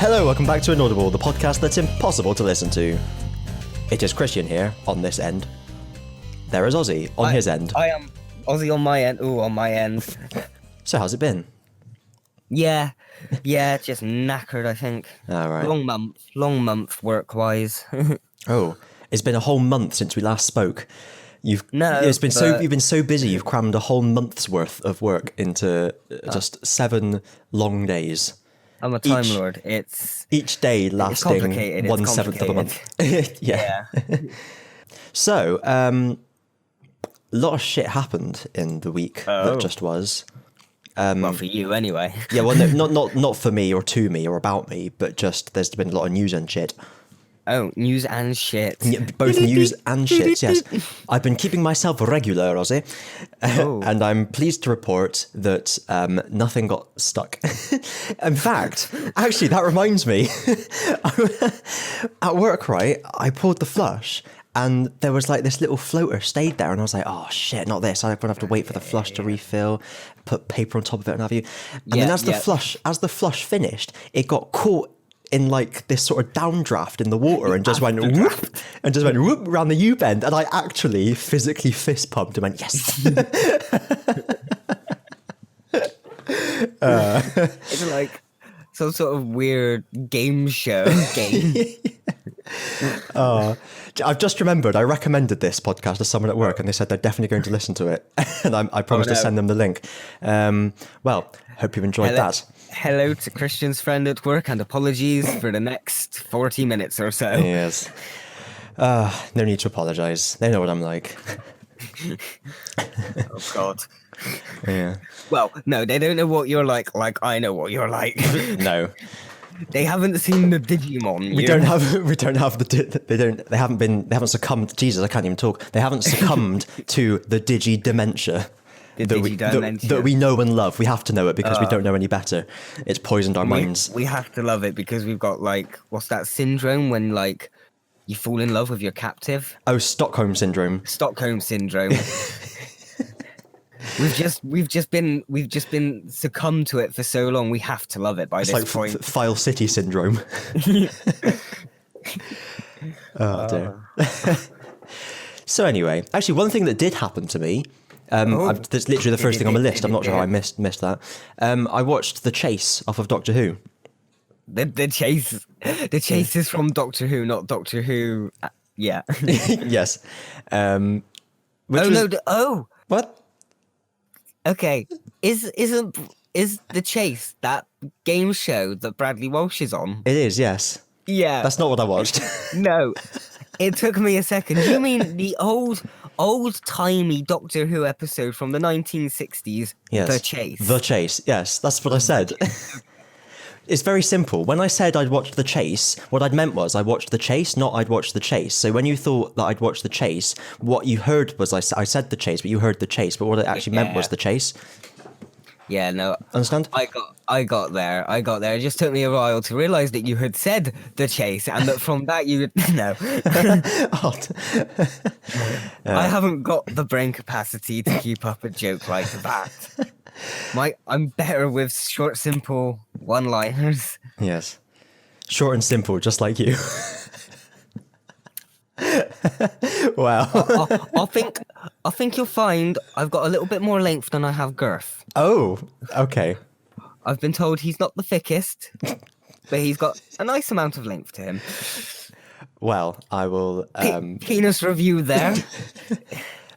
Hello, welcome back to Inaudible, the podcast that's impossible to listen to. It is Christian here, on this end. There is Ozzy, on his end. I am Ozzy on my end. Ooh, on my end. So how's it been? Yeah, just knackered, I think. All right. Long month work-wise. Oh, it's been a whole month since we last spoke. You've been so busy, you've crammed a whole month's worth of work into just 7 long days. I'm a Time Lord. Each day lasting 1/7 of a month. Yeah. So, a lot of shit happened in the week that just was. Well, for you anyway. Yeah, well, no, not for me or to me or about me, but just there's been a lot of news and shit. Oh, news and shit. Yeah, both news and shit, yes. I've been keeping myself regular, Ozzy, and I'm pleased to report that nothing got stuck. In fact, actually, that reminds me, at work, right, I pulled the flush, and there was like this little floater stayed there, and I was like, oh shit, not this. I'm gonna have to wait for the flush to refill, put paper on top of it and have you. And then as the flush finished, it got caught in like this sort of downdraft in the water and just went whoop around the U-bend, and I actually physically fist pumped and went, yes. It's like some sort of weird game show game. I've just remembered I recommended this podcast to someone at work and they said they're definitely going to listen to it, and I promised to send them the link. Well, hope you've enjoyed that. Hello to Christian's friend at work, and apologies for the next 40 minutes or so. Yes. No need to apologise. They know what I'm like. Oh, God. Yeah. Well, no, they don't know what you're like I know what you're like. No. They haven't seen the Digimon. They haven't succumbed. Jesus, I can't even talk. They haven't succumbed to the Digi-dementia. That we know and love. We have to know it because we don't know any better. It's poisoned our minds. We have to love it because we've got like, what's that syndrome when like you fall in love with your captive? Oh, Stockholm syndrome. Stockholm syndrome. We've just been succumbed to it for so long. We have to love it by this point. File City syndrome. Oh dear. So anyway, actually, one thing that did happen to me. That's literally the first thing on my list. I'm not sure how I missed that. I watched The Chase off of Doctor Who. The Chase is from Doctor Who, not Doctor Who. Yeah. Yes. What? Okay. Is The Chase that game show that Bradley Walsh is on? It is. Yes. Yeah. That's not what I watched. No. It took me a second. You mean the old-timey Doctor Who episode from the 1960s? Yes. The Chase. The Chase. Yes, that's what I said. It's very simple. When I said I'd watched The Chase, what I'd meant was I watched The Chase, not I'd watched The Chase. So when you thought that I'd watched The Chase, what you heard was I said The Chase, but you heard The Chase. But what it actually meant was The Chase. Yeah, no. Understand? I got there. It just took me a while to realise that you had said The Chase, and that from that you no. I haven't got the brain capacity to keep up a joke like that. I'm better with short, simple one-liners. Yes. Short and simple, just like you. Wow. I think you'll find I've got a little bit more length than I have girth. Oh, okay. I've been told he's not the thickest, but he's got a nice amount of length to him. Well, I will... Penis review there.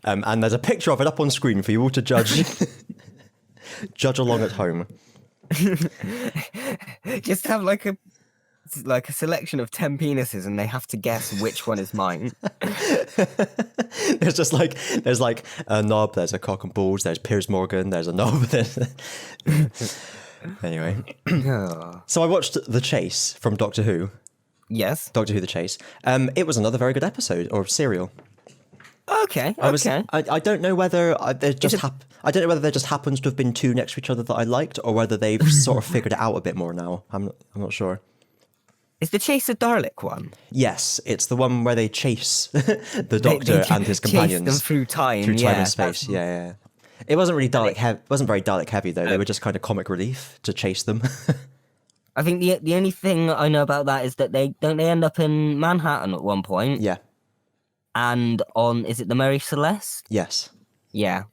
And there's a picture of it up on screen for you all to judge. Judge along at home. Just have like a selection of 10 penises, and they have to guess which one is mine. There's a knob, there's a cock and balls, there's Piers Morgan, there's a knob. Anyway. So I watched The Chase from Doctor Who. Yes. Doctor Who The Chase. It was another very good episode, or serial. Okay. I don't know whether there just happens to have been 2 next to each other that I liked, or whether they've sort of figured it out a bit more now. I'm not sure. Is The Chase a Dalek one? Yes, it's the one where they chase the Doctor and his companions them through time and space. Yeah. It wasn't really Dalek heavy. It wasn't very Dalek heavy though. They were just kind of comic relief to chase them. I think the only thing I know about that is that they end up in Manhattan at one point. Yeah. And is it the Mary Celeste? Yes. Yeah.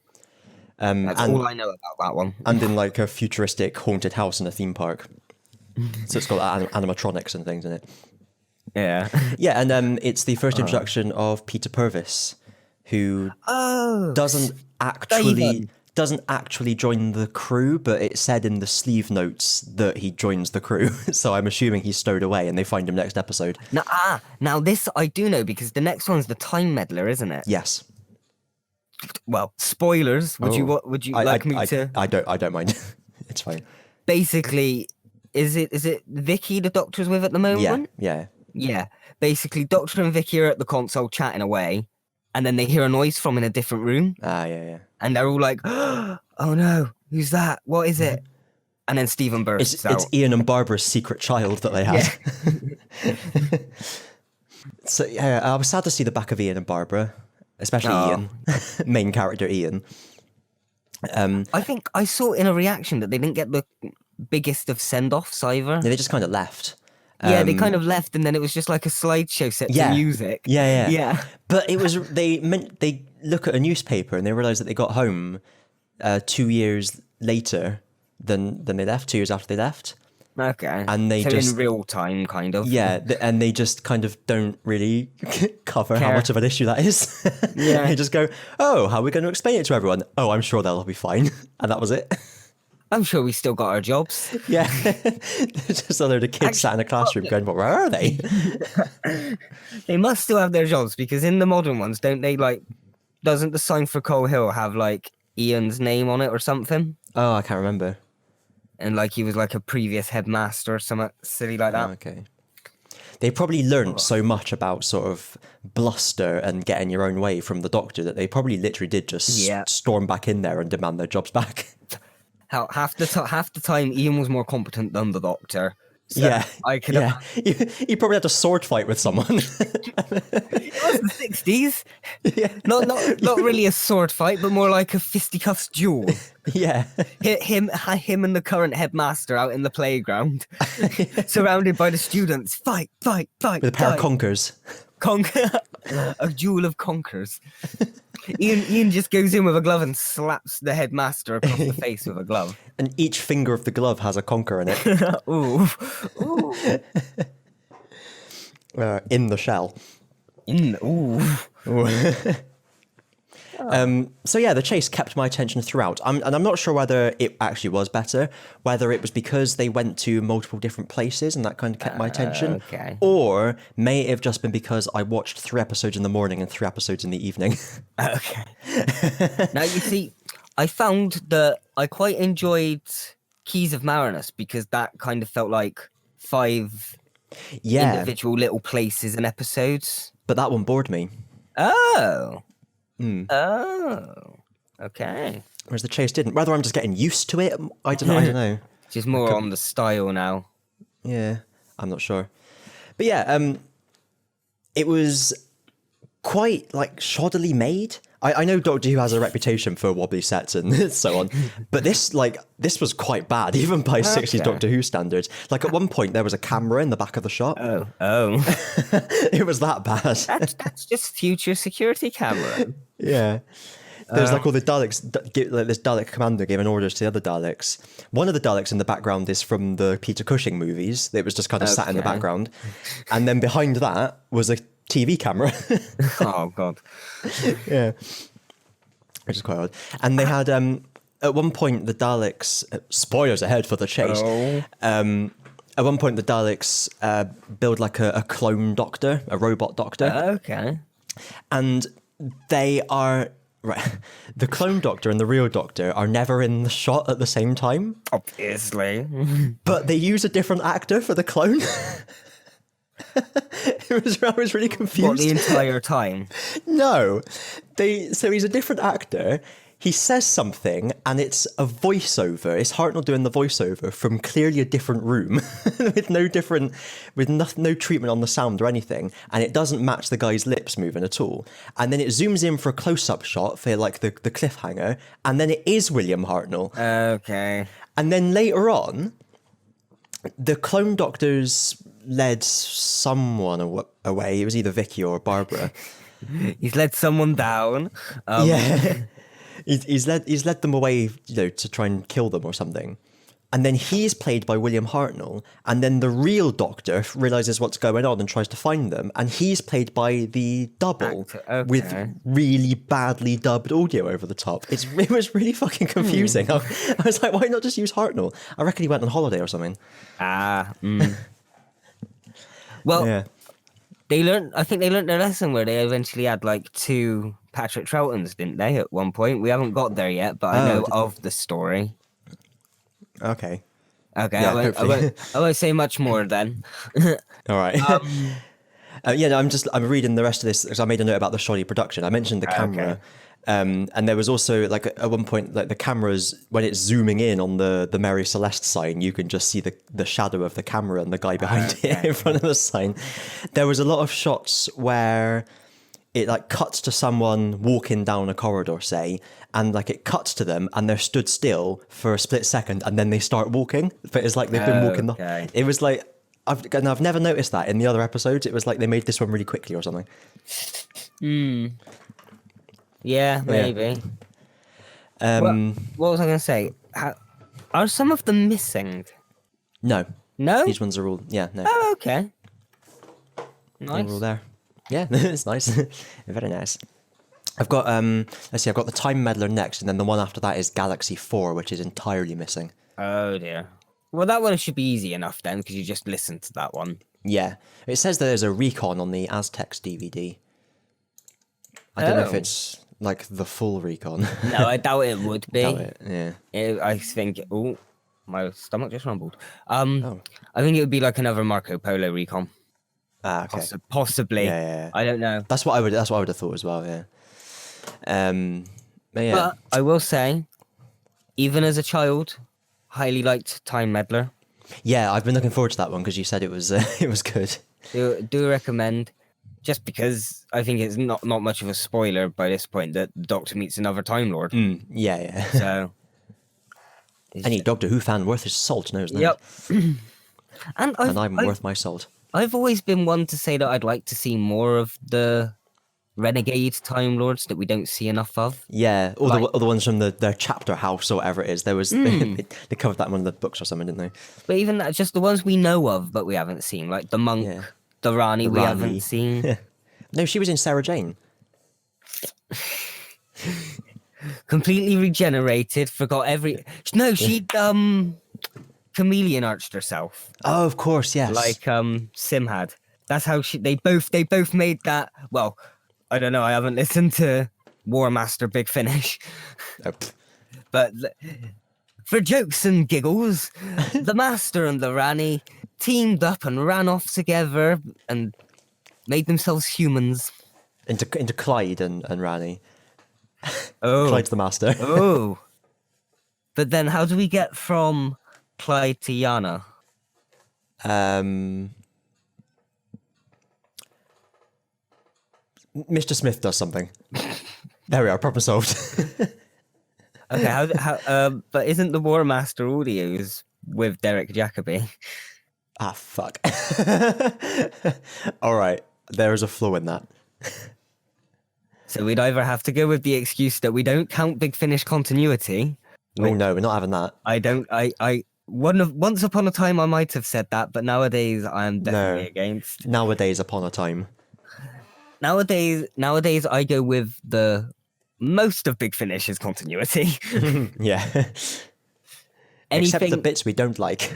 That's all I know about that one. And in like a futuristic haunted house in a theme park. So it's got animatronics and things in it. Yeah. Yeah, and it's the first introduction of Peter Purvis, who doesn't actually join the crew, but it said in the sleeve notes that he joins the crew. So I'm assuming he's stowed away, and they find him next episode. Now this I do know because the next one's the Time Meddler, isn't it? Yes. Well, spoilers. Would you like me to? I don't mind. It's fine. Basically, is it Vicky the Doctor's with at the moment? Yeah. Basically, Doctor and Vicky are at the console chatting away, and then they hear a noise from in a different room. Yeah. And they're all like, "Oh no, who's that? What is it?" And then Stephen bursts out. It's Ian and Barbara's secret child that they had. Yeah. So yeah, I was sad to see the back of Ian and Barbara, especially Ian, main character Ian. I think I saw in a reaction that they didn't get the biggest of send-offs either. Yeah, they just kind of left. Yeah, they kind of left, and then it was just like a slideshow set to music. Yeah. But it was they look at a newspaper and they realize that they got home 2 years later than they left. 2 years after they left. Okay. And they just in real time, kind of. Yeah, and they just kind of don't really cover how much of an issue that is. Yeah. They just go, "Oh, how are we going to explain it to everyone? Oh, I'm sure they'll be fine," and that was it. I'm sure we still got our jobs. Yeah. There's just a load of kids sat in a classroom going, "Where are they?" They must still have their jobs because in the modern ones, don't they doesn't the sign for Coal Hill have like Ian's name on it or something? Oh, I can't remember. And like he was like a previous headmaster or something silly like that. Oh, okay. They probably learned so much about sort of bluster and getting your own way from the Doctor that they probably literally did just storm back in there and demand their jobs back. Half the time, Ian was more competent than the Doctor. So I could. Yeah, he probably had a sword fight with someone. It was the 60s. Yeah, not really a sword fight, but more like a fisticuffs duel. Yeah, him and the current headmaster out in the playground, surrounded by the students. Fight! With a pair of conkers. A duel of conkers. Ian just goes in with a glove and slaps the headmaster across the face with a glove. And each finger of the glove has a conker in it. Ooh. In the shell. Ooh. So yeah, the chase kept my attention throughout. And I'm not sure whether it actually was better, whether it was because they went to multiple different places and that kind of kept my attention, or may it have just been because I watched 3 episodes in the morning and 3 episodes in the evening. Okay. Now you see, I found that I quite enjoyed Keys of Marinus because that kind of felt like 5 individual little places and episodes. But that one bored me. Oh. Oh, okay. Whereas the chase didn't. Whether I'm just getting used to it, I don't know. Just more on the style now. Yeah, I'm not sure. But yeah, it was quite like shoddily made. I know Doctor Who has a reputation for wobbly sets and so on, but this was quite bad, even by 60s Doctor Who standards. Like at one point there was a camera in the back of the shot. Oh. It was that bad. That's just future security camera. Yeah. There's like all the Daleks, like this Dalek commander giving orders to the other Daleks. One of the Daleks in the background is from the Peter Cushing movies. It was just kind of sat in the background. And then behind that was a TV camera. Oh, God. Yeah. Which is quite odd. And they had, at one point, the Daleks, spoilers ahead for the chase. At one point, the Daleks build like a clone doctor, a robot doctor. Okay. And they are... Right. The clone doctor and the real doctor are never in the shot at the same time. Obviously. But they use a different actor for the clone. I was really confused. What, the entire time? No. So he's a different actor. He says something and it's a voiceover. It's Hartnell doing the voiceover from clearly a different room with no treatment on the sound or anything. And it doesn't match the guy's lips moving at all. And then it zooms in for a close-up shot for like the cliffhanger. And then it is William Hartnell. Okay. And then later on, The clone doctors led someone away. It was either Vicky or Barbara. He's led someone down. Yeah. he's led them away, to try and kill them or something. And then he's played by William Hartnell. And then the real Doctor realizes what's going on and tries to find them. And he's played by the double with really badly dubbed audio over the top. It was really fucking confusing. I was like, why not just use Hartnell? I reckon he went on holiday or something. Well, yeah. I think they learned their lesson where they eventually had like 2 Patrick Troughton's, didn't they, at one point? We haven't got there yet, but I know of the story. Okay. Yeah, I won't say much more then. All right. I'm reading the rest of this because I made a note about the shoddy production. I mentioned the camera. And there was also like at one point, like the cameras, when it's zooming in on the Mary Celeste sign, you can just see the shadow of the camera and the guy behind it in front of the sign. There was a lot of shots where it like cuts to someone walking down a corridor, say, and like it cuts to them and they're stood still for a split second and then they start walking. But it's like they've been walking. It was like, I've never noticed that in the other episodes. It was like they made this one really quickly or something. Yeah, maybe. What was I going to say? Are some of them missing? No. No? These ones are all, no. Oh, okay. Nice. They're all there. Yeah, it's nice. Very nice. I've got, let's see, I've got the Time Meddler next, and then the one after that is Galaxy 4, which is entirely missing. Oh, dear. Well, that one should be easy enough then, because you just listen to that one. Yeah. It says that there's a recon on the Aztecs DVD. I don't know if it's like the full recon. No, I doubt it would be. I think... Oh, my stomach just rumbled. I think it would be like another Marco Polo recon. Okay. Possibly. Yeah. I don't know. That's what I would have thought as well, yeah. But I will say, even as a child, highly liked Time Meddler. Yeah, I've been looking forward to that one because you said it was good. Do recommend, just because I think it's not much of a spoiler by this point that the Doctor meets another Time Lord. Yeah. So any Doctor Who fan worth his salt knows that. Yep. And I'm worth my salt. I've always been one to say that I'd like to see more of the renegade Time Lords that we don't see enough of. Yeah, all the ones from their chapter house or whatever it is. There was they covered that in one of the books or something, didn't they? But even that, just the ones we know of but we haven't seen, like the monk, the Rani we haven't seen. No, she was in Sarah Jane. Completely regenerated, forgot every... No, she'd chameleon arched herself. Oh, of course, yes. Like Sim had. That's how they both made that. Well, I don't know, I haven't listened to War Master Big Finish. But for jokes and giggles, the Master and the Rani teamed up and ran off together and made themselves humans. Into Clyde and Rani. Oh. Clyde's the Master. Oh. But then how do we get from Clyde to Yana? Mr. Smith does something. There we are, problem solved. Okay, how but isn't the War Master audios with Derek Jacobi? Ah, fuck. All right, there is a flaw in that. So we'd either have to go with the excuse that we don't count Big Finish continuity. Oh no, we're not having that. Once upon a time I might have said that, but nowadays I am definitely against. Nowadays upon a time. Nowadays I go with the most of Big Finish's continuity. Yeah. Except the bits we don't like.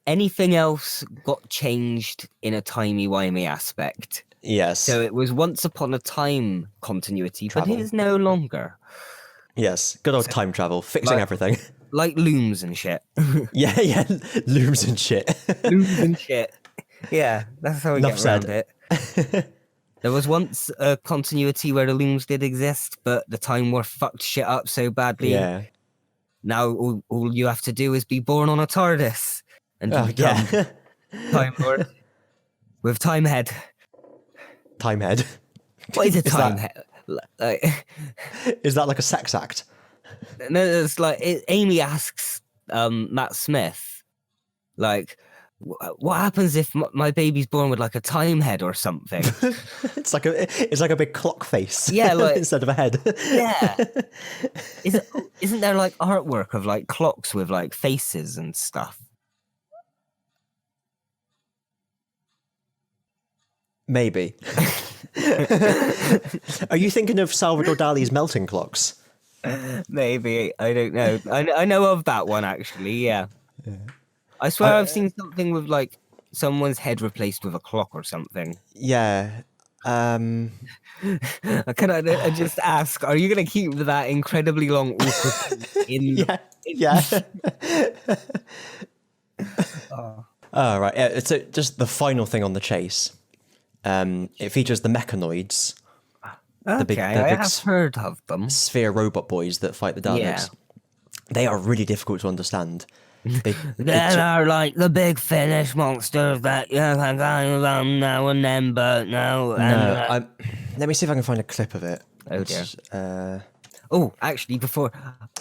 Anything else got changed in a timey-wimey aspect. Yes. So it was once upon a time continuity, but it is no longer. Yes, good old time travel, fixing everything. Like looms and shit. Yeah, looms and shit. Looms and shit. Yeah, that's how we get around it. There was once a continuity where the looms did exist, but the Time War fucked shit up so badly. Yeah. Now all you have to do is be born on a TARDIS and become Time Lord with Time Head. Time Head. What is a Time Head? Is that like a sex act? No, it's like Amy asks Matt Smith, like, What happens if my baby's born with like a time head or something? It's like a big clock face. Yeah, like instead of a head. yeah. Isn't there like artwork of like clocks with like faces and stuff? Maybe. Are you thinking of Salvador Dali's melting clocks? Maybe, I don't know. I know of that one actually. Yeah. I swear I've seen something with like someone's head replaced with a clock or something. Yeah. Can I just ask? Are you gonna keep that incredibly long awkward in? Yeah. Oh, right. Yeah, so just the final thing on the chase. It features the mechanoids. Okay, I have heard of them. Sphere robot boys that fight the Daleks. Yeah. They are really difficult to understand. They are like the big Finnish monsters that you can kind of now and then, but no. Let me see if I can find a clip of it. Oh dear. Oh, actually, before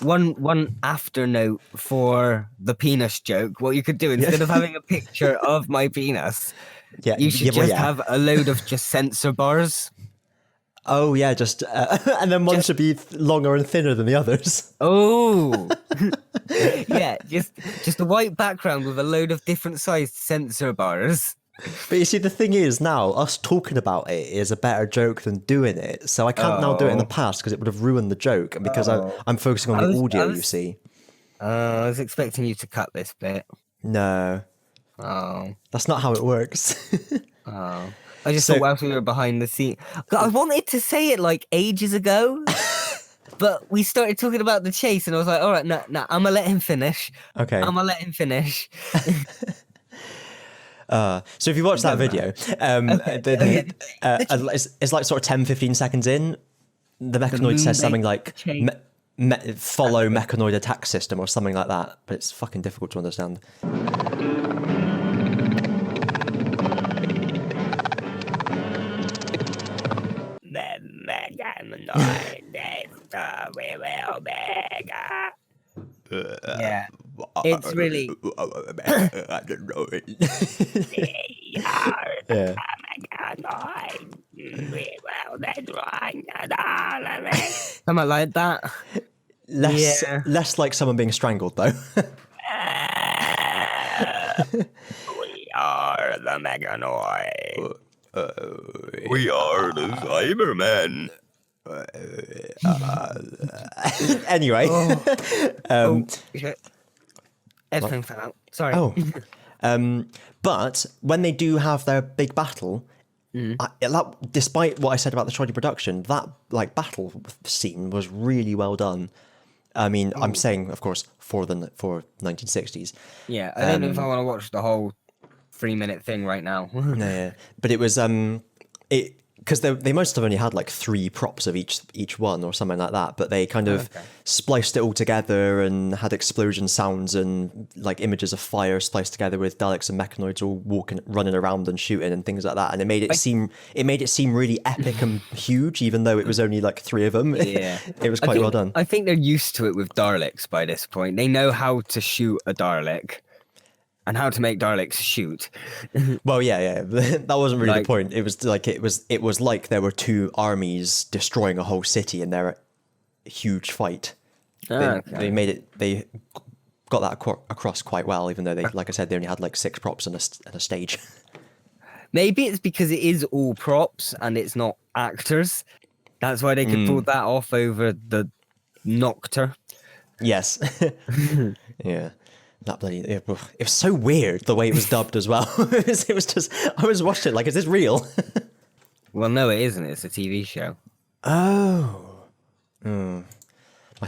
one after note for the penis joke, what you could do instead of having a picture of my penis, you should have a load of just sensor bars. Oh yeah, just and then one should be longer and thinner than the others. Oh, yeah, just a white background with a load of different sized sensor bars. But you see, the thing is now, us talking about it is a better joke than doing it. So I can't now do it in the past because it would have ruined the joke. And because I'm focusing on the audio, you see. I was expecting you to cut this bit. No. Oh. That's not how it works. Oh. I just thought whilst we were behind the scene. I wanted to say it like ages ago. But we started talking about the chase and I was like, all right, no, I'm going to let him finish. Okay. I'm going to let him finish. So if you watch that video, it's like sort of 10, 15 seconds in, the mechanoid says something like, follow mechanoid attack system or something like that. But it's fucking difficult to understand. Yeah, it's really. I don't know. Something like that. Less like someone being strangled, though. We are the Meganoid. We are the Cybermen. Anyway. Everything fell out. Sorry. But when they do have their big battle, despite what I said about the shoddy production, that like battle scene was really well done. I mean, I'm saying, of course, for 1960s. Yeah, I don't know if I want to watch the whole 3-minute thing right now. Yeah, but it was because they must have only had like 3 props of each one or something like that, but they kind of spliced it all together and had explosion sounds and like images of fire spliced together with Daleks and mechanoids all running around and shooting and things like that, and it made it seem really epic and huge, even though it was only like 3 of them. Yeah, it was quite well done. I think they're used to it with Daleks by this point. They know how to shoot a Dalek. And how to make Daleks shoot. Well, yeah, that wasn't really the point. It was like there were 2 armies destroying a whole city in their huge fight. They got that across quite well, even though they, like I said, they only had like 6 props and a stage. Maybe it's because it is all props and it's not actors. That's why they could pull that off over the Noctur. Yes. Yeah. That bloody, it was so weird the way it was dubbed as well. It was just, I was watching it like, is this real? Well, no, it isn't. It's a TV show. Oh. My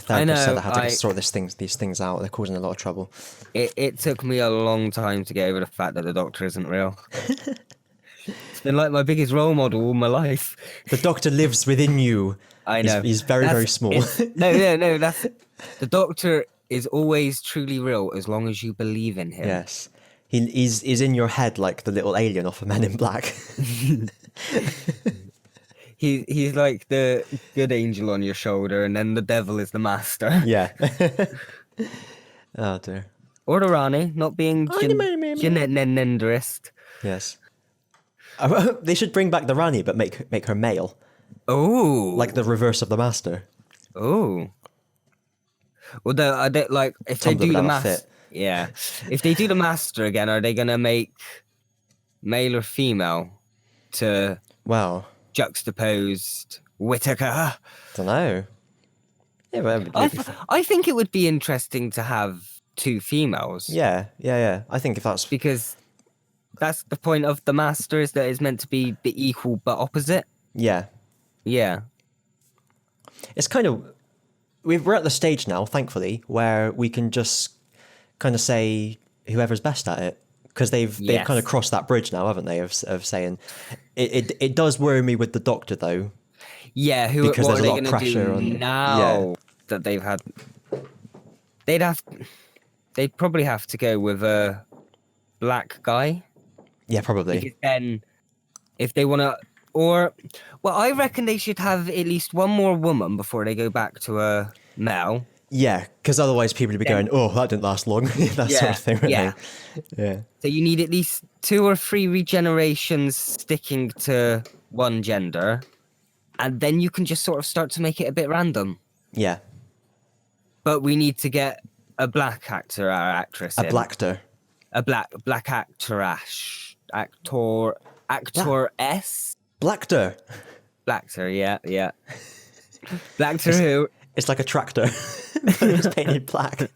therapist said I had to sort these things out. They're causing a lot of trouble. It took me a long time to get over the fact that the Doctor isn't real. It's been like my biggest role model all my life. The Doctor lives within you. I know. He's very, very small. No. The Doctor is always truly real as long as you believe in him. Yes. He's in your head like the little alien off of Men in Black. He's like the good angel on your shoulder and then the devil is the master. Yeah. Oh dear. Or the Rani, not being genderist. Yes. They should bring back the Rani, but make her male. Oh. Like the reverse of the Master. Oh. Well, I don't like if they Tumblr do the without a Master. fit. Yeah. If they do the Master again, are they gonna make male or female to juxtaposed Whittaker? Don't know. Yeah, but I think it would be interesting to have 2 females. Yeah. I think if that's Because that's the point of the Master, is that it's meant to be the equal but opposite. Yeah. It's kind of we're at the stage now, thankfully, where we can just kind of say whoever's best at it, because they've kind of crossed that bridge now, haven't they? Of saying it does worry me with the Doctor though. Yeah, because what there's are a they lot of gonna pressure do on now that they've had. They'd probably have to go with a black guy. Yeah, probably. Because then, if they want to, I reckon they should have at least one more woman before they go back to a male. Yeah, because otherwise people would be going, "Oh, that didn't last long." That sort of thing. Yeah. Yeah. So you need at least 2 or 3 regenerations sticking to one gender, and then you can just sort of start to make it a bit random. Yeah. But we need to get a black actor or actress. A blackter. A black actor-ash. Actor-S? Blackter. Blackter, yeah. Blackter who? It's like a tractor, but it's painted black.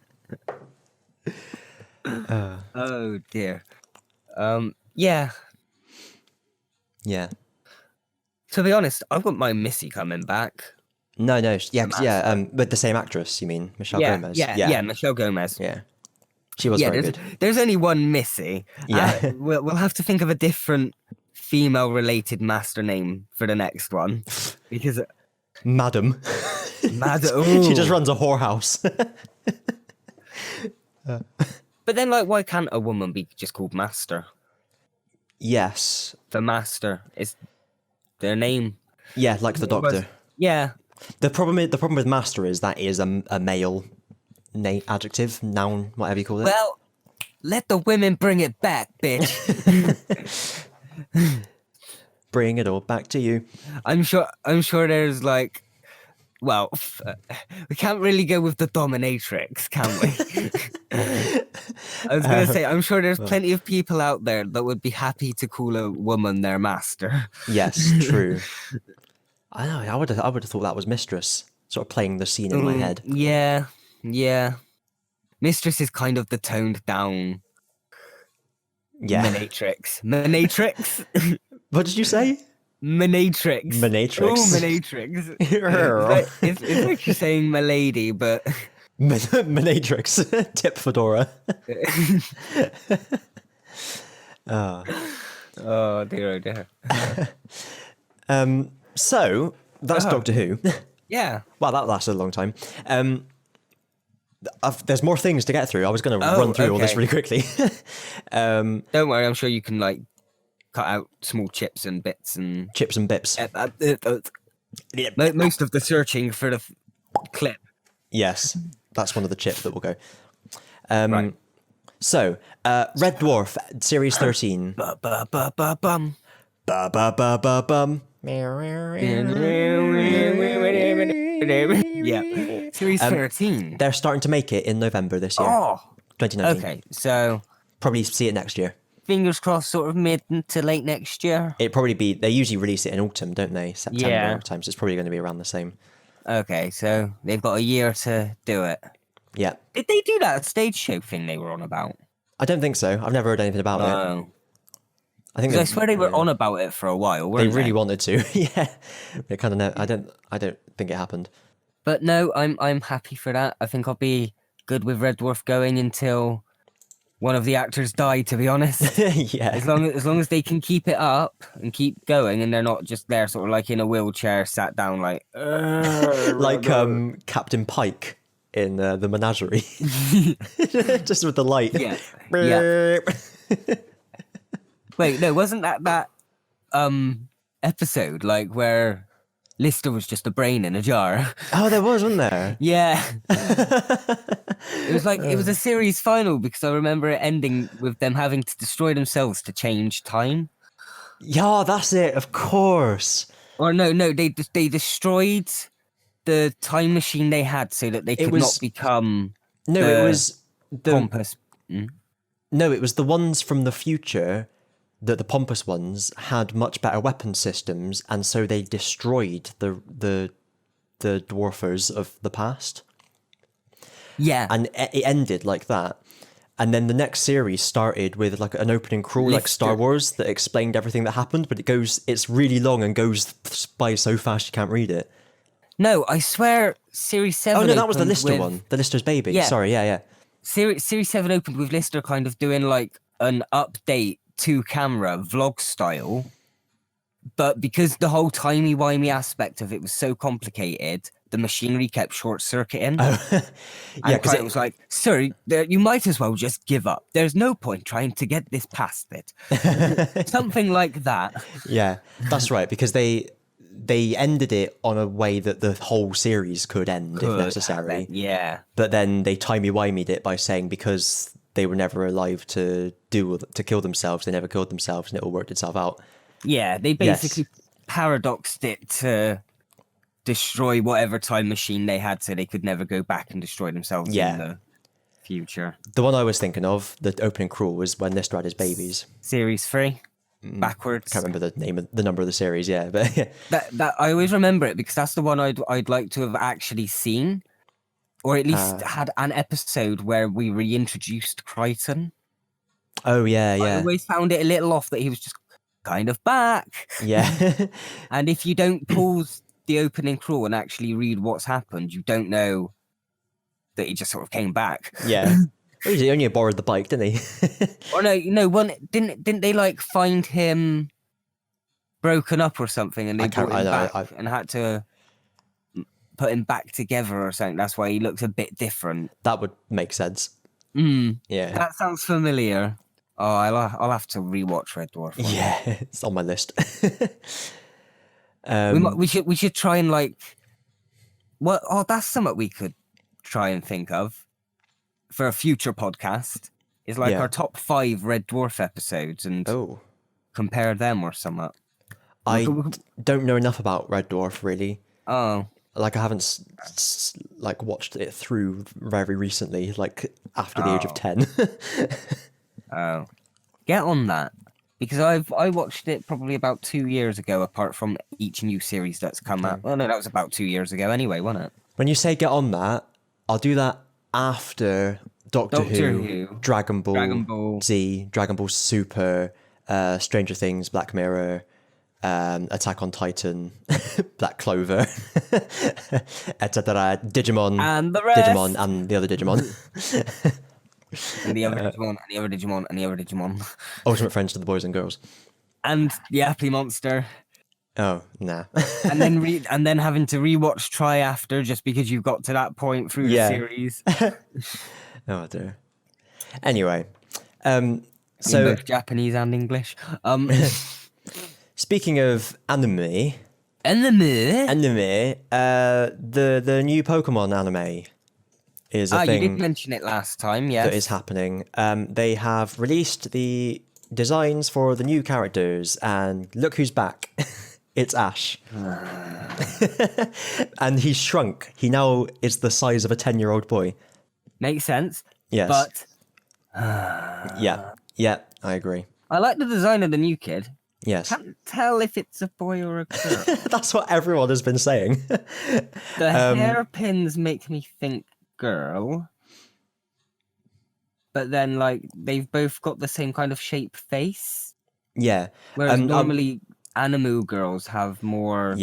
Oh dear. Yeah. Yeah. To be honest, I've got my Missy coming back. No, yeah, with the same actress, you mean Michelle Gomez? Yeah, Michelle Gomez. Yeah. She was very good. There's only one Missy. Yeah. We'll have to think of a different female-related Master name for the next one, because Madam. Madam. She just runs a whorehouse. But then, like, why can't a woman be just called Master? Yes. The Master is their name. Yeah, like the Doctor. Yeah. The problem with Master is that is a male name, adjective, noun, whatever you call it. Well, let the women bring it back, bitch. Bring it all back to you. I'm sure there's like, well, we can't really go with the dominatrix, can we? I was going to say, I'm sure there's plenty of people out there that would be happy to call a woman their master. Yes, true. I know. I would have thought that was Mistress, sort of playing the scene in my head. Yeah. Mistress is kind of the toned down. Yeah. Manatrix. What did you say? Manatrix. Manatrix. Oh, Manatrix. It's like you're saying milady, but... Manatrix. Tip fedora. Oh, dear, oh, dear. So, that's Doctor Who. Yeah. Well, that lasted a long time. There's more things to get through. I was going to run through all this really quickly. Don't worry, I'm sure you can, like, cut out small chips and bits and... Chips and bips. Most of the searching for the clip. Yes, that's one of the chips that will go. Right. So, Red Dwarf, Series 13. Bum. Ba-ba-ba-ba-bum. Yeah. Series 13. They're starting to make it in November this year. Oh. 2019. Okay, so... Probably see it next year. Fingers crossed, sort of mid to late next year. It'd probably be... They usually release it in autumn, don't they? September Yeah. times. It's probably going to be around the same. Okay, so they've got a year to do it. Yeah. Did they do that stage show thing they were on about? I don't think so. I've never heard anything about it. No. I think I swear they were on about it for a while, They weren't really wanted to. Yeah. They kind of. I don't think it happened. But no, I'm happy for that. I think I'll be good with Red Dwarf going until one of the actors die, to be honest. Yeah. As long as they can keep it up and keep going, and they're not just there, sort of like in a wheelchair, sat down, like like Captain Pike in the Menagerie, just with the light. Yeah. Wait, no, wasn't that episode like where Lister was just a brain in a jar. Oh, there was, wasn't there? Yeah. It was like, it was a series final because I remember it ending with them having to destroy themselves to change time. Yeah, that's it, of course. Or no, they destroyed the time machine they had so that they could not become it was the pompous. No, it was the ones from the future that the pompous ones had much better weapon systems, and so they destroyed the dwarfers of the past. Yeah. And it ended like that. And then the next series started with like an opening crawl like Star Wars that explained everything that happened, but it's really long and goes by so fast you can't read it. No, I swear Series 7 Oh no, that was the Lister one. The Lister's baby. Yeah. Sorry, yeah. Series 7 opened with Lister kind of doing like an update to camera vlog style. But because the whole timey-wimey aspect of it was so complicated, the machinery kept short-circuiting. Yeah, because it was like, sir, you might as well just give up. There's no point trying to get this past it. Something like that. Yeah, that's right, because they ended it on a way that the whole series could end if necessary. Yeah. But then they timey-wimeyed it by saying because they were never alive to kill themselves, they never killed themselves, and it all worked itself out. Yeah, they basically paradoxed it to destroy whatever time machine they had so they could never go back and destroy themselves in the future. The one I was thinking of, the opening crawl, was when Lister had his babies. Series 3, backwards. Can't remember the number of the series, but that I always remember it because that's the one I'd like to have actually seen, or at least had an episode where we reintroduced Crichton. Oh yeah. I always found it a little off that he was just kind of back. Yeah. And if you don't pause the opening crawl and actually read what's happened, you don't know that he just sort of came back. Yeah. Well, he only borrowed the bike, didn't he? Or no, one didn't they like find him broken up or something, and they brought him back and had to put him back together or something. That's why he looks a bit different. That would make sense. Yeah, that sounds familiar. Oh, I'll have to rewatch Red Dwarf. Yeah, it's on my list. We should try and like. That's something we could try and think of for a future podcast. Is like our top 5 Red Dwarf episodes and compare them or something. I don't know enough about Red Dwarf really. Oh. Like I haven't like watched it through very recently, like after the age of 10. Oh, get on that, because I watched it probably about 2 years ago. Apart from each new series that's come out. Well, no, that was about 2 years ago anyway, wasn't it? When you say get on that, I'll do that after Doctor Who, Dragon Ball Z, Dragon Ball Super, Stranger Things, Black Mirror, Attack on Titan, Black Clover, etc. Digimon, and the rest. Digimon, and the other Digimon. And the other Digimon, and the other Digimon, and the other Digimon. Ultimate friends to the boys and girls. And the Apply Monster. Oh, nah. and then having to rewatch Try After just because you've got to that point through the series. Oh dear. Anyway, so in both Japanese and English. Speaking of anime, the new Pokémon anime is a thing. You did mention it last time, yes. That is happening. They have released the designs for the new characters, and look who's back. It's Ash. And he's shrunk. He now is the size of a 10-year-old boy. Makes sense. Yes. But... Yeah, I agree. I like the design of the new kid. Yes. Can't tell if it's a boy or a girl. That's what everyone has been saying. The hairpins make me think girl. But then, like, they've both got the same kind of shape face. Yeah. Whereas normally Animu girls have more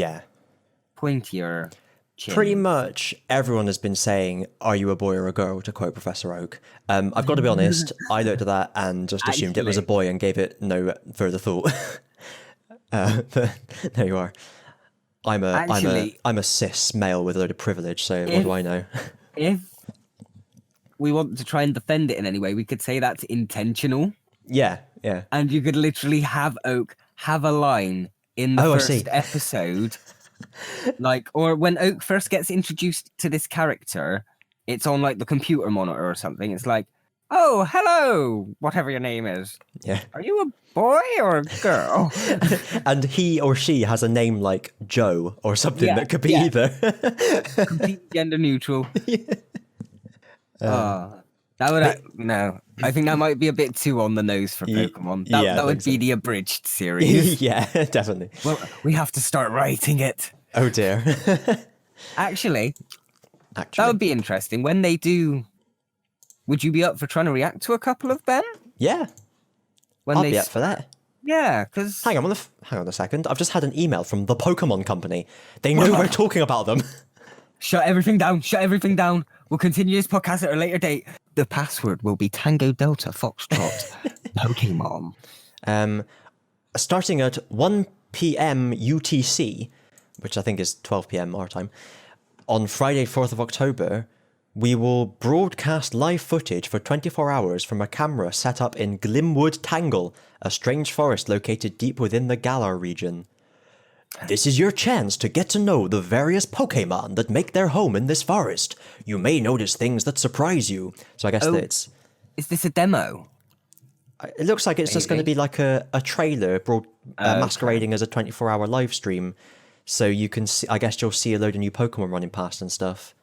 pointier chins. Pretty much everyone has been saying, "Are you a boy or a girl?" to quote Professor Oak. I've got to be honest, I looked at that and just assumed it was a boy and gave it no further thought. But there you are. I'm a cis male with a load of privilege, so what do I know? If we want to try and defend it in any way, we could say that's intentional. Yeah. And you could literally have Oak have a line in the first episode Like, or when Oak first gets introduced to this character, it's on like the computer monitor or something. It's like, oh, hello, whatever your name is. Yeah. Are you a boy or a girl? And he or she has a name like Joe or something that could be either. Completely gender neutral. That would no. I think that might be a bit too on the nose for Pokemon. That would be the abridged series. Yeah, definitely. Well, we have to start writing it. Oh dear. Actually, that would be interesting. When they do, would you be up for trying to react to a couple of them? Yeah. I'll be up for that. Yeah, because... Hang on a second. I've just had an email from the Pokémon company. They know we're talking about them. Shut everything down. Shut everything down. We'll continue this podcast at a later date. The password will be Tango Delta Foxtrot Pokemon. Starting at 1 p.m. UTC, which I think is 12 p.m. our time, on Friday, 4th of October, we will broadcast live footage for 24 hours from a camera set up in Glimwood Tangle, a strange forest located deep within the Galar region. This is your chance to get to know the various Pokémon that make their home in this forest. You may notice things that surprise you. So I guess that's... Is this a demo? It looks like it's just going to be like a trailer masquerading as a 24-hour live stream. So you can see, I guess you'll see a load of new Pokemon running past and stuff.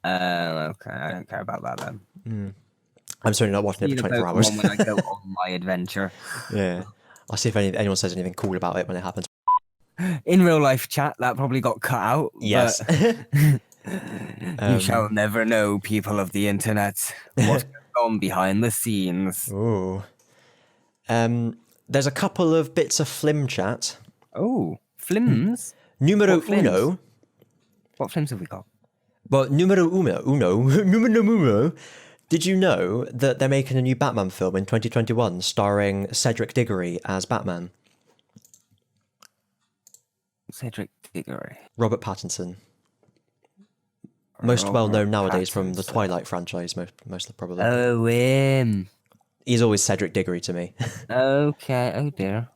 Okay. I don't care about that then. I'm certainly not watching it for 24 hours. When I go on my adventure. Yeah. I'll see if anyone says anything cool about it when it happens. In real life chat, that probably got cut out. Yes. You shall never know, people of the internet, what's going on behind the scenes. Ooh. There's a couple of bits of Flim Chat. Oh, Flims? Numero uno. What Flims have we got? Well, numero uno. Did you know that they're making a new Batman film in 2021 starring Cedric Diggory as Batman? Cedric Diggory. Robert Pattinson. Most well known nowadays from the Twilight franchise, most probably. Oh, him. He's always Cedric Diggory to me. Okay, oh dear.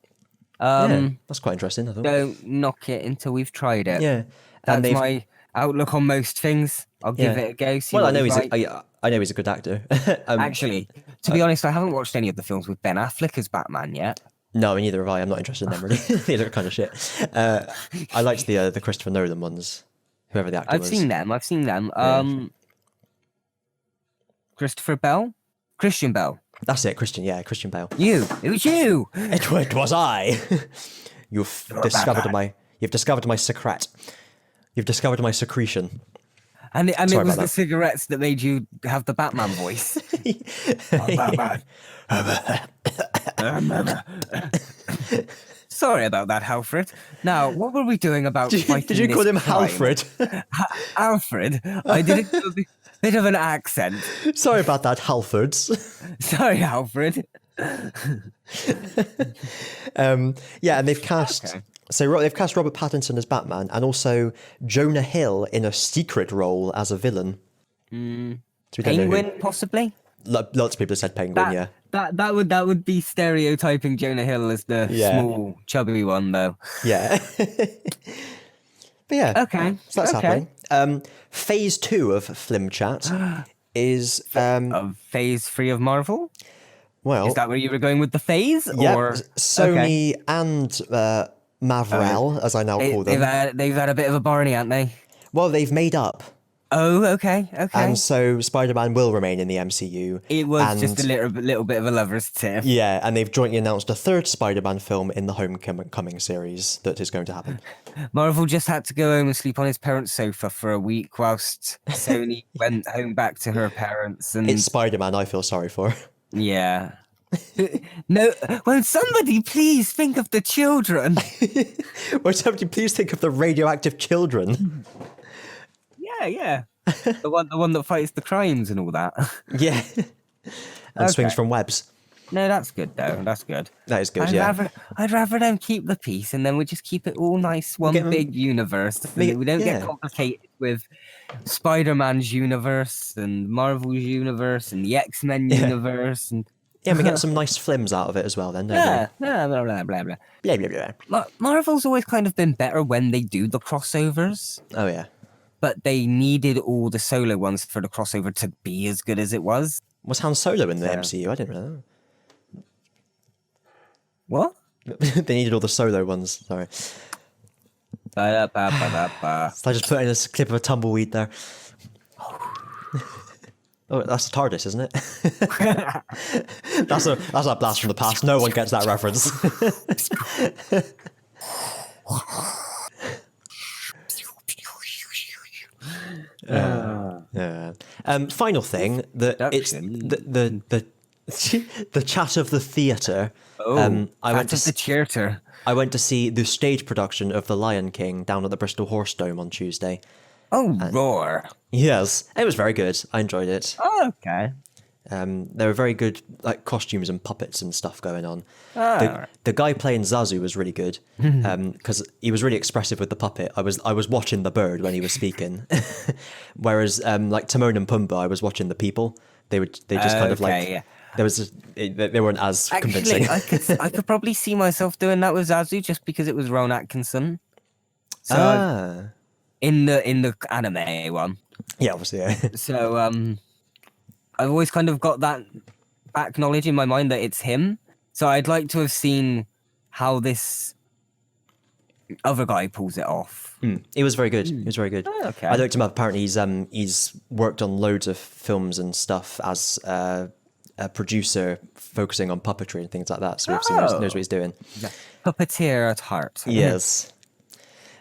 Yeah, that's quite interesting, I thought. Don't knock it until we've tried it. Yeah. That's my outlook on most things. I'll give it a go. Well, I know he's a good actor. Actually, to be honest, I haven't watched any of the films with Ben Affleck as Batman yet. No, neither have I. I'm not interested in them, really. They look kind of shit. I liked the Christopher Nolan ones, whoever the actor was. I've seen them. Christian Bell. That's it, Christian Bale. It was you. It was I. You've discovered my secret. You've discovered my secretion. And it was the cigarettes that made you have the Batman voice. Sorry about that, Alfred. Now, what were we doing about fighting Did you call him crime? Alfred? Alfred? I did it with a bit of an accent. Sorry about that, Halfords. Sorry, Alfred. And they've cast... Okay. So they've cast Robert Pattinson as Batman and also Jonah Hill in a secret role as a villain. So Penguin, possibly? Lots of people have said Penguin, That would be stereotyping Jonah Hill as the small, chubby one, though. Yeah. But yeah. Okay. So that's happening. Phase 2 of Flim Chat is... of Phase 3 of Marvel? Well... Is that where you were going with the phase? Yeah, or... Sony and... Mavrel, as I now call them. They've had a bit of a Barney, haven't they? Well, they've made up. Oh, okay. And so Spider-Man will remain in the MCU. It was just a little bit of a lover's tip. Yeah, and they've jointly announced a third Spider-Man film in the Homecoming series that is going to happen. Marvel just had to go home and sleep on his parents' sofa for a week whilst Sony went home back to her parents. And it's Spider-Man I feel sorry for. Yeah. No, won't somebody please think of the children? Won't somebody please think of the radioactive children? Yeah. The one that fights the crimes and all that. Yeah. And swings from webs. No, that's good though. That's good. That is good, I'd rather them keep the peace and then we just keep it all nice, big universe. We don't get complicated with Spider-Man's universe and Marvel's universe and the X-Men universe and Yeah, we get some nice flims out of it as well then, don't Yeah, blah, blah, blah, blah, blah. we? Blah, blah, blah. Marvel's always kind of been better when they do the crossovers, Oh, yeah. but they needed all the solo ones for the crossover to be as good as it was. Was Han Solo in the So- MCU? I didn't know What? that. They needed all the solo ones, sorry. Ba-da-ba-ba-ba-ba. So I just put in a clip of a tumbleweed there. Oh, that's the TARDIS, isn't it? that's a blast from the past. No one gets that reference. Yeah. Final thing that it's the chat of the theatre. I went to the theater. I went to see the stage production of The Lion King down at the Bristol Horse Dome on Tuesday. Oh, roar. Yes, it was very good. I enjoyed it. Oh, okay. There were very good like costumes and puppets and stuff going on. Oh. The guy playing Zazu was really good because he was really expressive with the puppet. I was watching the bird when he was speaking, whereas like Timon and Pumbaa, I was watching the people. They just kind of like yeah. there was they weren't as convincing. Actually, I could probably see myself doing that with Zazu just because it was Rowan Atkinson. So in the anime one. Yeah, obviously. Yeah. So I've always kind of got that back knowledge in my mind that it's him. So I'd like to have seen how this other guy pulls it off. It was very good. It was very good. Oh, okay. I looked him up. Apparently, he's worked on loads of films and stuff as a producer, focusing on puppetry and things like that. So he obviously knows what he's doing. Puppeteer at heart. Yes.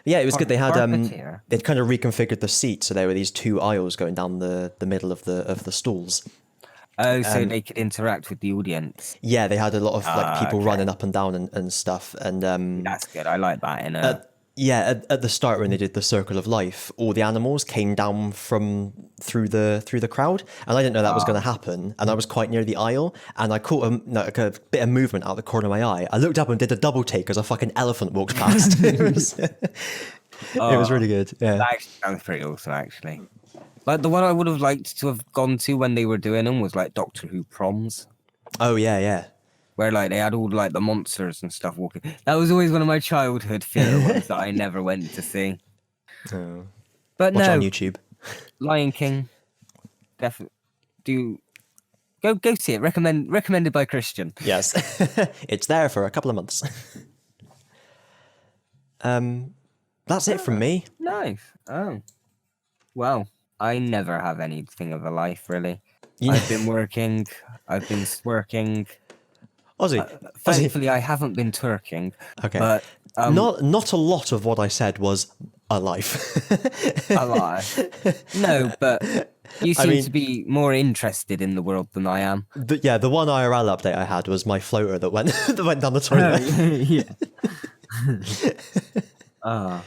Yeah, it was good. They had Puppeteer. they'd kind of reconfigured the seats, so there were these two aisles going down the middle of the stalls. Oh, so they could interact with the audience. Yeah, they had a lot of like people okay. running up and down and stuff. And That's good. I like that. at the start when they did the Circle of Life, all the animals came down from through the crowd, and I didn't know that was going to happen. And I was quite near the aisle, and I caught a bit of movement out of the corner of my eye. I looked up and did a double take as a fucking elephant walked past. It was really good. Yeah. That actually sounds pretty awesome, actually. Like the one I would have liked to have gone to when they were doing them was like Doctor Who proms, Oh yeah. where like they had all like the monsters and stuff walking. That was always one of my childhood favorite ones that I never went to see. Oh. But Watch no, on YouTube. Lion King, definitely go see it. Recommended by Christian. Yes, it's there for a couple of months. That's it from me. Nice. Oh, well, I never have anything of a life really. Yeah. I've been working. Ozzy, Thankfully, I haven't been twerking. Okay. But not a lot of what I said was a life. a lot. No, but you seem to be more interested in the world than I am. The one IRL update I had was my floater that went that went down the toilet. Yeah.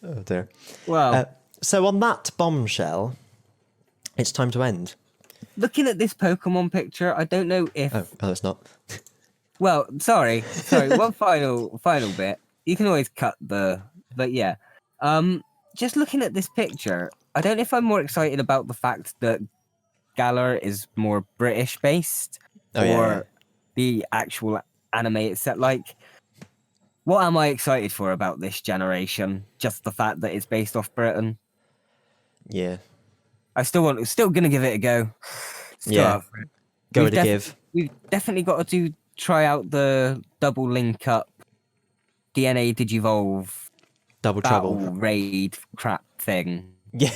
Oh dear. Well, So on that bombshell, it's time to end. looking at this Pokemon picture, I don't know if. Oh, it's not. Well, sorry. One final bit. You can always cut but yeah. Just looking at this picture, I don't know if I'm more excited about the fact that Galar is more British based or the actual anime itself. Like, what am I excited for about this generation? Just the fact that it's based off Britain. Yeah. Still gonna give it a go. Yeah. Go to give. We've definitely got to try out the double link up DNA Digivolve Double battle trouble. raid crap thing. Yeah.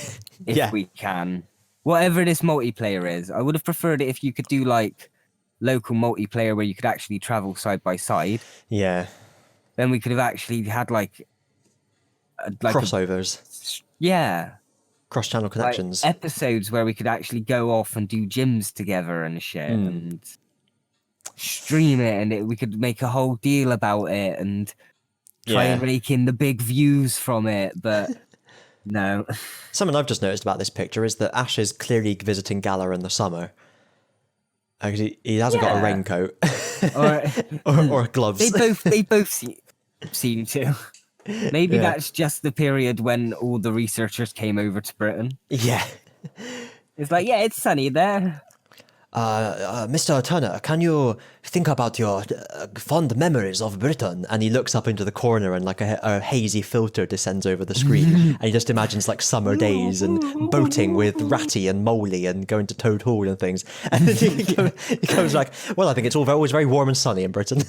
If we can. Whatever this multiplayer is. I would have preferred it if you could do like local multiplayer where you could actually travel side by side. Yeah. Then we could have actually had like Crossovers. Cross-channel connections. Like episodes where we could actually go off and do gyms together and shit and stream it, and we could make a whole deal about it and try and rake in the big views from it, but no. Something I've just noticed about this picture is that Ash is clearly visiting Galar in the summer. He hasn't got a raincoat or gloves. They both seem to. Maybe that's just the period when all the researchers came over to Britain. Yeah. It's like, it's sunny there. Mr. Turner, can you think about your fond memories of Britain? And he looks up into the corner and like a hazy filter descends over the screen. And he just imagines like summer days and boating with Ratty and Moley and going to Toad Hall and things. And then he goes like, well, I think it's always very warm and sunny in Britain.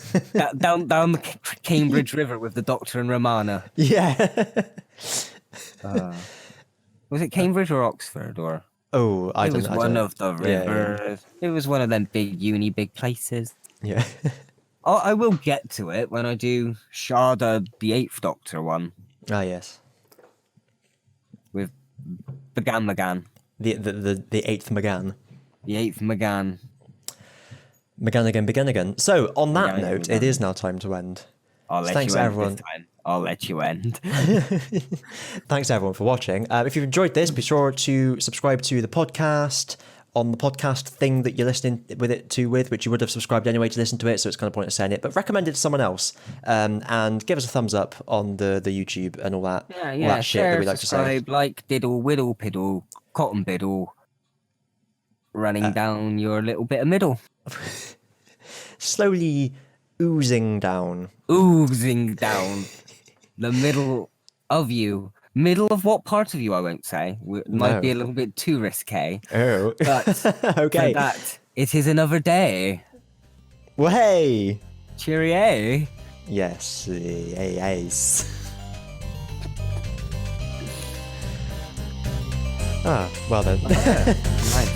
down the Cambridge River with the Doctor and Romana. Yeah. Was it Cambridge or Oxford or? Oh, I It don't was know. one of the rivers. Yeah. It was one of them big places. Yeah. I will get to it when I do Sharda, the Eighth Doctor one. Ah, yes. With McGann. The eighth McGann. The Eighth McGann. McGann again. So, on that McGann note, again. it is now time to end. I'll let Thanks, you end everyone. this time. I'll let you end. Thanks everyone for watching. If you've enjoyed this, be sure to subscribe to the podcast on the podcast thing that you're listening with, which you would have subscribed anyway to listen to it, so it's kind of pointless saying it, but recommend it to someone else, and give us a thumbs up on the YouTube and all that, all that shit share, that we like to say. subscribe, like, diddle, whittle, piddle, cotton biddle, running down your little bit of middle. Slowly oozing down. Oozing down the middle of you. Middle of what part of you, I won't say. Might be a little bit too risque. Oh. But Okay. for that, it is another day. Well, hey. Cheerio. Yes. Yes. Well then. Right.